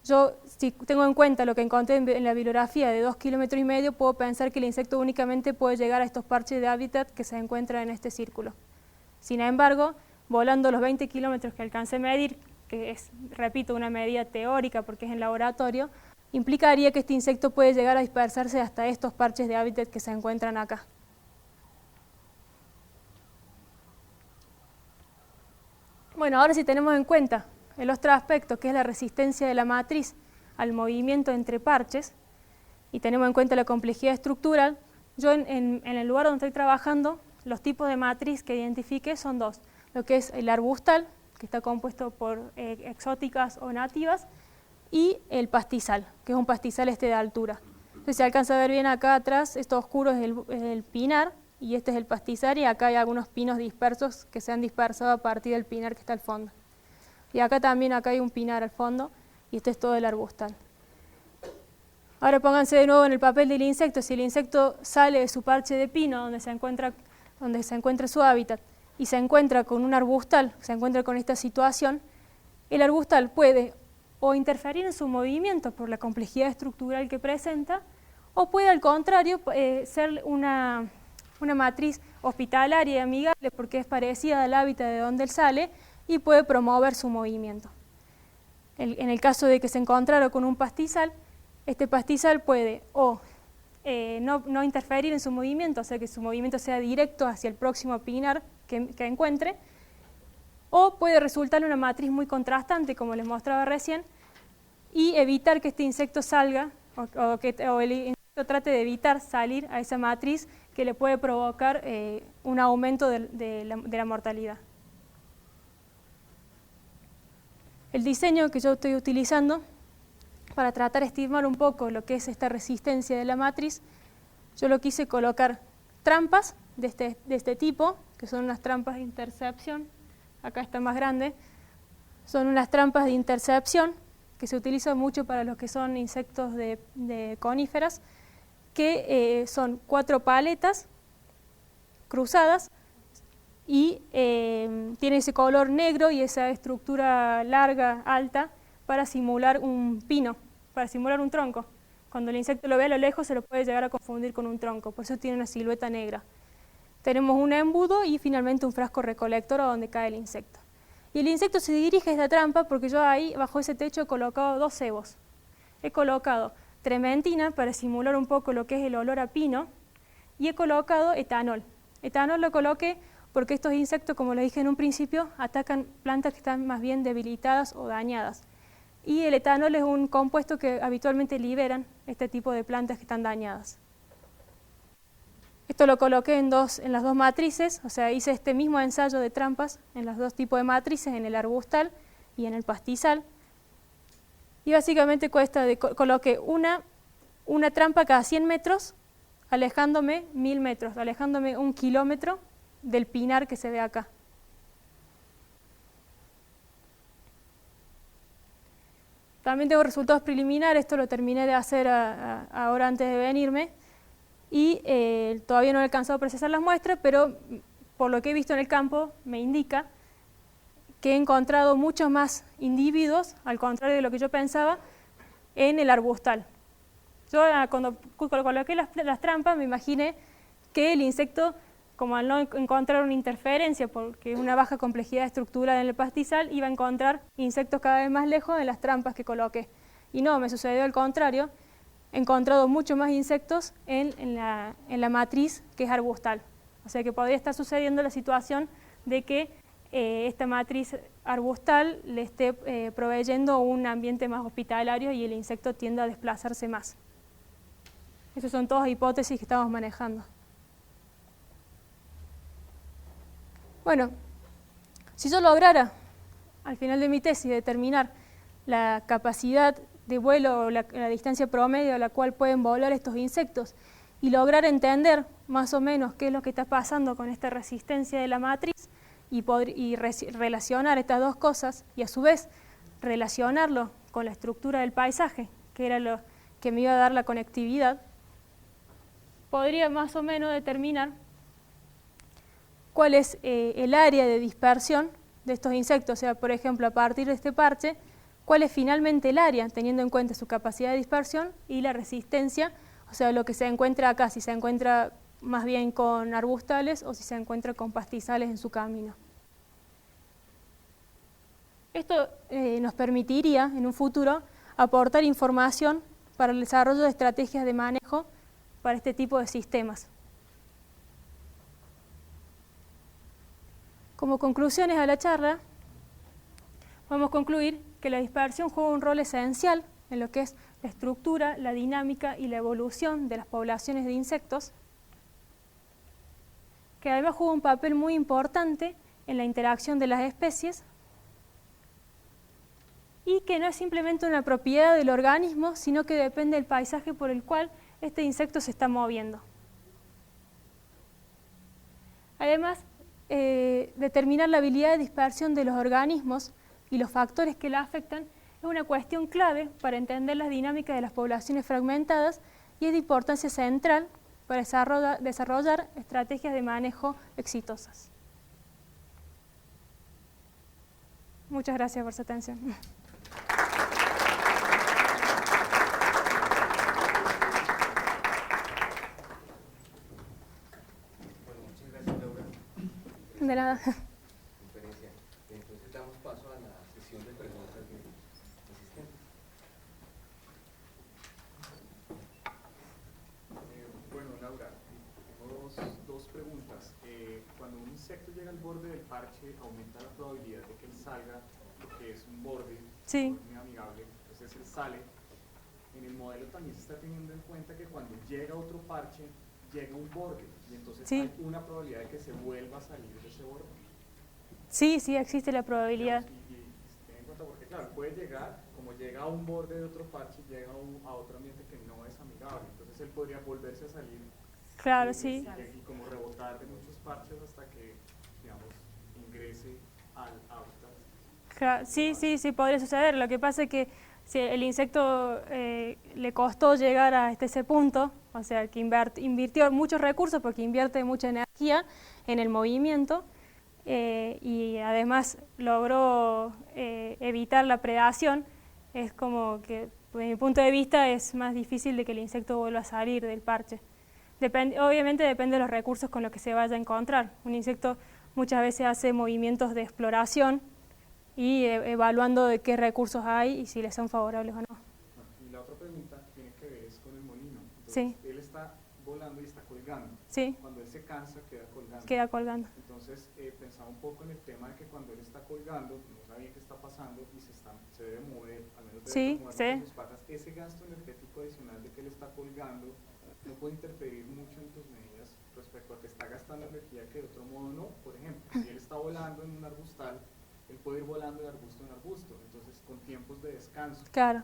Yo, si tengo en cuenta lo que encontré en la bibliografía de 2,5 kilómetros, puedo pensar que el insecto únicamente puede llegar a estos parches de hábitat que se encuentran en este círculo. Sin embargo, volando los 20 kilómetros que alcancé a medir, que es, repito, una medida teórica porque es en laboratorio, implicaría que este insecto puede llegar a dispersarse hasta estos parches de hábitat que se encuentran acá. Bueno, ahora si tenemos en cuenta el otro aspecto, que es la resistencia de la matriz al movimiento entre parches, y tenemos en cuenta la complejidad estructural, yo en el lugar donde estoy trabajando, los tipos de matriz que identifiqué son dos. Lo que es el arbustal, que está compuesto por exóticas o nativas, y el pastizal, que es un pastizal de altura. Entonces se alcanza a ver bien acá atrás, esto oscuro es el pinar, y este es el pastizal, y acá hay algunos pinos dispersos que se han dispersado a partir del pinar que está al fondo. Y acá también acá hay un pinar al fondo, y este es todo el arbustal. Ahora pónganse de nuevo en el papel del insecto. Si el insecto sale de su parche de pino, donde se encuentra su hábitat, y se encuentra con un arbustal, se encuentra con esta situación, el arbustal puede o interferir en su movimiento por la complejidad estructural que presenta, o puede al contrario ser una matriz hospitalaria y amigable porque es parecida al hábitat de donde él sale y puede promover su movimiento. En el caso de que se encontrara con un pastizal, este pastizal puede o no interferir en su movimiento, o sea que su movimiento sea directo hacia el próximo pinar que encuentre, o puede resultar una matriz muy contrastante, como les mostraba recién, y evitar que este insecto salga, o el insecto trate de evitar salir a esa matriz que le puede provocar un aumento de la mortalidad. El diseño que yo estoy utilizando para tratar de estimar un poco lo que es esta resistencia de la matriz, yo lo quise colocar trampas de este tipo, que son unas trampas de intercepción, acá está más grande, son unas trampas de intercepción que se utilizan mucho para los que son insectos de coníferas, que son 4 paletas cruzadas y tiene ese color negro y esa estructura larga, alta, para simular un pino, para simular un tronco. Cuando el insecto lo ve a lo lejos se lo puede llegar a confundir con un tronco, por eso tiene una silueta negra. Tenemos un embudo y finalmente un frasco recolector a donde cae el insecto. Y el insecto se dirige a esta trampa porque yo ahí, bajo ese techo, he colocado 2 cebos. He colocado trementina para simular un poco lo que es el olor a pino y he colocado etanol. Etanol lo coloqué porque estos insectos, como les dije en un principio, atacan plantas que están más bien debilitadas o dañadas. Y el etanol es un compuesto que habitualmente liberan este tipo de plantas que están dañadas. Esto lo coloqué en las 2 matrices, o sea, hice este mismo ensayo de trampas en los 2 tipos de matrices, en el arbustal y en el pastizal. Y básicamente coloqué una trampa cada 100 metros, alejándome 1000 metros, alejándome 1 kilómetro del pinar que se ve acá. También tengo resultados preliminares, esto lo terminé de hacer ahora antes de venirme, y todavía no he alcanzado a procesar las muestras, pero por lo que he visto en el campo me indica que he encontrado muchos más individuos, al contrario de lo que yo pensaba, en el arbustal. Yo cuando coloqué las trampas me imaginé que el insecto, como al no encontrar una interferencia, porque es una baja complejidad estructural en el pastizal, iba a encontrar insectos cada vez más lejos de las trampas que coloqué. Y no, me sucedió al contrario. He encontrado mucho más insectos en la matriz que es arbustal. O sea que podría estar sucediendo la situación de que esta matriz arbustal le esté proveyendo un ambiente más hospitalario y el insecto tiende a desplazarse más. Esas son todas hipótesis que estamos manejando. Bueno, si yo lograra al final de mi tesis determinar la capacidad de vuelo o la distancia promedio a la cual pueden volar estos insectos y lograr entender más o menos qué es lo que está pasando con esta resistencia de la matriz y relacionar estas 2 cosas y a su vez relacionarlo con la estructura del paisaje, que era lo que me iba a dar la conectividad, podría más o menos determinar cuál es el área de dispersión de estos insectos. O sea, por ejemplo, a partir de este parche, cuál es finalmente el área, teniendo en cuenta su capacidad de dispersión y la resistencia, o sea, lo que se encuentra acá, si se encuentra más bien con arbustales o si se encuentra con pastizales en su camino. Esto nos permitiría, en un futuro, aportar información para el desarrollo de estrategias de manejo para este tipo de sistemas. Como conclusiones a la charla, podemos concluir que la dispersión juega un rol esencial en lo que es la estructura, la dinámica y la evolución de las poblaciones de insectos, que además juega un papel muy importante en la interacción de las especies y que no es simplemente una propiedad del organismo, sino que depende del paisaje por el cual este insecto se está moviendo. Además, determinar la habilidad de dispersión de los organismos y los factores que la afectan es una cuestión clave para entender las dinámicas de las poblaciones fragmentadas y es de importancia central para desarrollar estrategias de manejo exitosas. Muchas gracias por su atención. Bueno, muchas gracias, Laura. De nada. Conferencia. Entonces damos paso a la sesión de preguntas de asistentes. Bueno, Laura, tengo dos preguntas. Cuando un insecto llega al borde del parche, aumenta la probabilidad de que él salga, porque es un borde Sí. muy amigable, entonces él sale. En el modelo también se está teniendo en cuenta que cuando llega otro parche, llega un borde, y entonces Sí. hay una probabilidad de que se vuelva a salir de ese borde. Sí, sí, existe la probabilidad. Y ten en cuenta, porque claro, puede llegar, como llega a un borde de otro parche, llega a otro ambiente que no es amigable, entonces él podría volverse a salir. Claro, sí. Y como rebotar de muchos parches hasta que, digamos, ingrese al hábitat. Claro, sí, sí, sí, podría suceder. Lo que pasa es que si el insecto le costó llegar hasta ese punto, o sea, que invirtió muchos recursos porque invierte mucha energía en el movimiento y además logró evitar la predación, es como que, desde mi punto de vista, es más difícil de que el insecto vuelva a salir del parche. Obviamente depende de los recursos con los que se vaya a encontrar. Un insecto muchas veces hace movimientos de exploración y evaluando de qué recursos hay y si les son favorables o no. Y la otra pregunta tiene que ver es con el molino. Entonces, Sí. él está volando y está colgando. Sí, Cuando él se cansa, queda colgando. queda colgando. Entonces, pensaba un poco en el tema de que cuando él está colgando, no sabe bien qué está pasando y se debe mover, al menos debe Sí, mover sí. con sus patas. Ese gasto energético adicional de que él está colgando no puede interferir mucho en tus medidas respecto a que está gastando energía que de otro modo no. Por ejemplo, si él está volando en un arbustal, él puede ir volando de arbusto en arbusto, entonces con tiempos de descanso. Claro.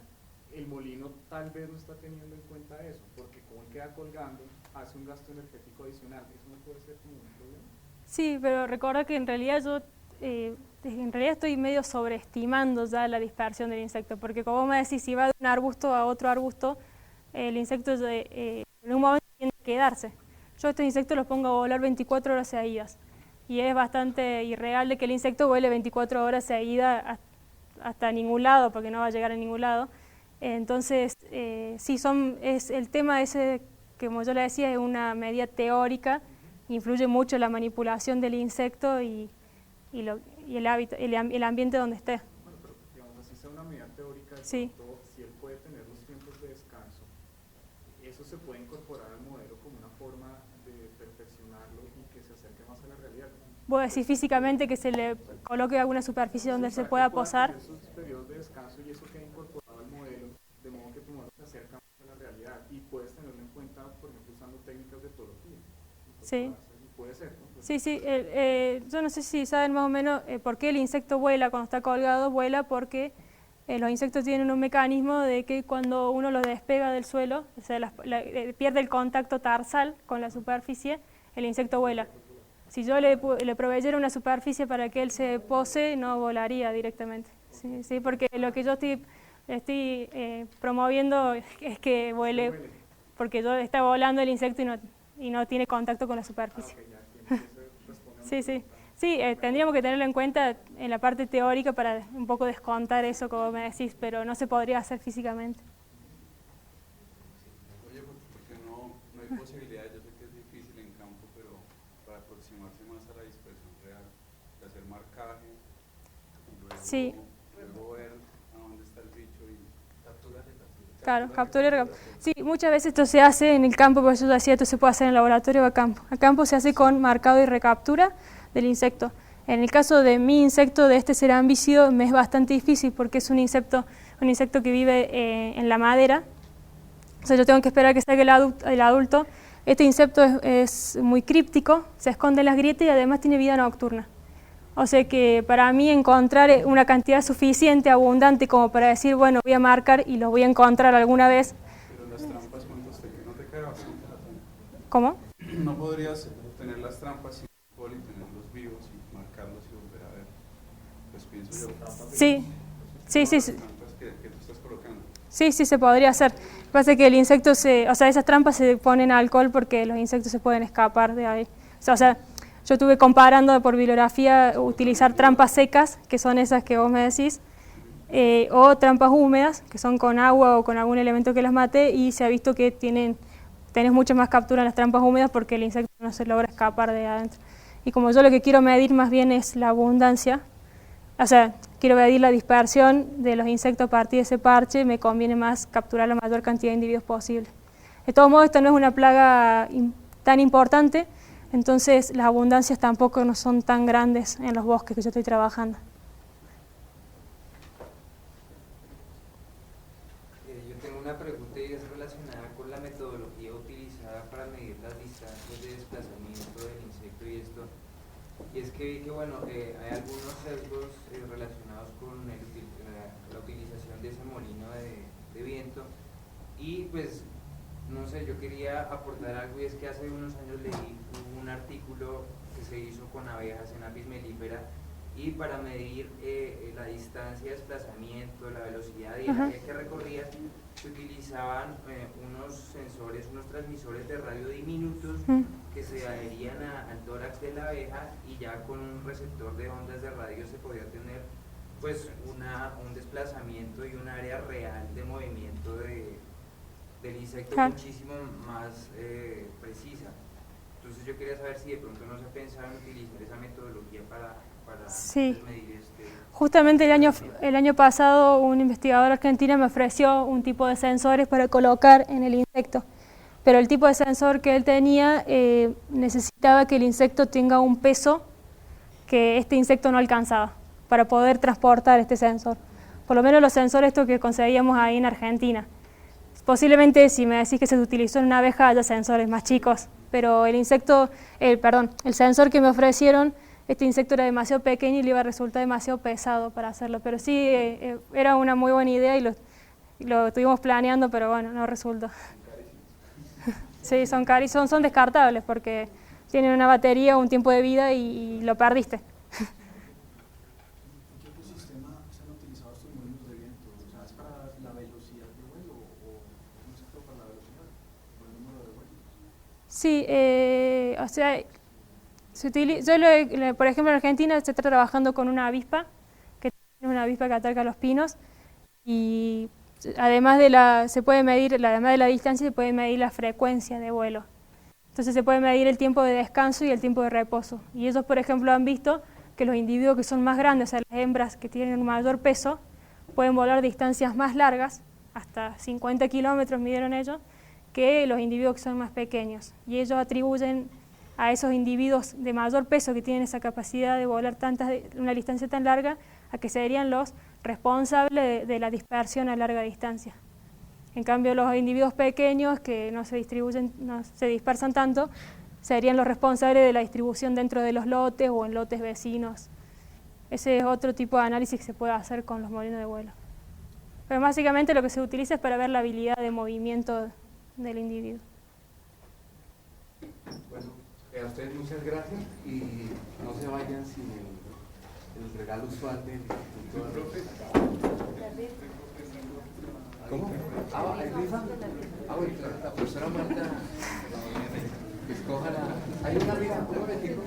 El molino tal vez no está teniendo en cuenta eso, porque como él queda colgando, hace un gasto energético adicional. ¿Eso no puede ser como un problema? Sí, pero recuerda que en realidad estoy medio sobreestimando ya la dispersión del insecto, porque como me decís, si va de un arbusto a otro arbusto, el insecto en un momento tiene que quedarse. Yo estos insectos los pongo a volar 24 horas seguidas, y es bastante irreal de que el insecto vuele 24 horas seguidas hasta ningún lado, porque no va a llegar a ningún lado. Entonces, sí, es el tema ese, que como yo le decía, es una medida teórica, influye mucho la manipulación del insecto y el hábitat, el ambiente donde esté. Bueno, pero digamos así sea una medida teórica, de Sí. pronto, si él puede tener los tiempos de descanso, eso se puede incorporar al modelo como una forma de perfeccionarlo y que se acerque más a la realidad. Vos decís físicamente que se le coloque alguna superficie donde él se pueda posar. Tener sus periodos de descanso y eso queda incorporado al modelo, de modo que tu modelo se acerca más a la realidad y puedes tenerlo en cuenta, por ejemplo, usando técnicas de etología. Sí. Puede ser, ¿no? Sí, sí. Yo no sé si saben más o menos por qué el insecto vuela cuando está colgado. Vuela porque los insectos tienen un mecanismo de que cuando uno los despega del suelo, o sea, pierde el contacto tarsal con la superficie, el insecto vuela. Si yo le proveyera una superficie para que él se pose, no volaría directamente. Sí, sí, porque lo que yo estoy promoviendo es que vuele, porque yo está volando el insecto y no tiene contacto con la superficie. Sí, sí. Sí, tendríamos que tenerlo en cuenta en la parte teórica para un poco descontar eso, como me decís, pero no se podría hacer físicamente. Oye, porque no hay posibilidad, yo sé que es difícil en campo, pero para aproximarse más a la dispersión real, de hacer marcaje, y luego, Sí. luego ver a dónde está el bicho y Capturas de capturas. Claro, captura y recaptura. Sí, muchas veces esto se hace en el campo, por eso yo decía, esto se puede hacer en el laboratorio o a campo. A campo se hace con marcado y recaptura del insecto. En el caso de mi insecto, de este cerambicida, me es bastante difícil porque es un insecto que vive en la madera. O sea, yo tengo que esperar que salga el adulto. Este insecto es muy críptico, se esconde en las grietas y además tiene vida nocturna. O sea que para mí encontrar una cantidad suficiente, abundante, como para decir, bueno, voy a marcar y los voy a encontrar alguna vez. Pero las trampas, ¿cuántas te quedan? ¿No te queda bastante la trampa? ¿Cómo? ¿No podrías tener las trampas sin poli, tenerlos vivos y marcarlos y volver a ver? Pues pienso yo. Sí, sí, sí. Las trampas que tú estás colocando. Sí, sí, se podría hacer. Lo que pasa es que el insecto o sea, esas trampas se ponen alcohol porque los insectos se pueden escapar de ahí. O sea, yo estuve comparando por bibliografía utilizar trampas secas, que son esas que vos me decís, o trampas húmedas, que son con agua o con algún elemento que las mate, y se ha visto que tenés mucha más captura en las trampas húmedas porque el insecto no se logra escapar de adentro. Y como yo lo que quiero medir más bien es la abundancia, o sea, quiero medir la dispersión de los insectos a partir de ese parche, me conviene más capturar la mayor cantidad de individuos posible. De todos modos, esta no es una plaga tan importante, entonces las abundancias tampoco no son tan grandes en los bosques que yo estoy trabajando. Yo tengo una pregunta y es relacionada con la metodología utilizada para medir las distancias de desplazamiento del insecto y esto. Y es que vi que bueno, hay algunos sesgos relacionados con la utilización de ese molino de viento y pues no sé, yo quería aportar algo y es que hace unos años leí un artículo que se hizo con abejas en Apis mellifera y para medir la distancia de desplazamiento, la velocidad y el área que recorría, se utilizaban unos sensores, unos transmisores de radio diminutos que se adherían al tórax de la abeja y ya con un receptor de ondas de radio se podía tener pues un desplazamiento y un área real de movimiento del insecto muchísimo más precisa. Entonces yo quería saber si de pronto no se pensaba en utilizar esa metodología para sí. medir Justamente el año pasado un investigador argentino me ofreció un tipo de sensores para colocar en el insecto, pero el tipo de sensor que él tenía necesitaba que el insecto tenga un peso que este insecto no alcanzaba para poder transportar este sensor. Por lo menos los sensores estos que conseguíamos ahí en Argentina. Posiblemente si me decís que se utilizó en una abeja haya sensores más chicos, pero el sensor que me ofrecieron, este insecto era demasiado pequeño y le iba a resultar demasiado pesado para hacerlo, pero sí era una muy buena idea y lo estuvimos planeando, pero bueno, no resultó. Sí, son carísimos, son descartables porque tienen una batería, un tiempo de vida y lo perdiste. ¿En qué otro sistema se han utilizado estos molinos de viento? O sea, ¿es para la velocidad de vuelo o un sector para la velocidad o el número de vuelos? Sí, o sea, por ejemplo en Argentina se está trabajando con una avispa, que es una avispa que ataca los pinos, y además de la distancia se puede medir la frecuencia de vuelo. Entonces se puede medir el tiempo de descanso y el tiempo de reposo. Y ellos, por ejemplo, han visto que los individuos que son más grandes, o sea, las hembras que tienen un mayor peso, pueden volar distancias más largas, hasta 50 kilómetros midieron ellos, que los individuos que son más pequeños. Y ellos atribuyen a esos individuos de mayor peso que tienen esa capacidad de volar una distancia tan larga, a que serían los responsables de la dispersión a larga distancia. En cambio, los individuos pequeños que no se dispersan tanto, serían los responsables de la distribución dentro de los lotes o en lotes vecinos. Ese es otro tipo de análisis que se puede hacer con los molinos de vuelo. Pero básicamente lo que se utiliza es para ver la habilidad de movimiento del individuo. Bueno, a ustedes muchas gracias y no se vayan sin el regalo usual del Instituto. ¿Cómo? ¿Hay rifa? Bueno, la profesora Marta escoja hay una rifa, un momentito.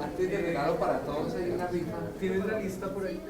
Antes de regalo para todos hay una rifa. ¿Tienes la lista por ahí?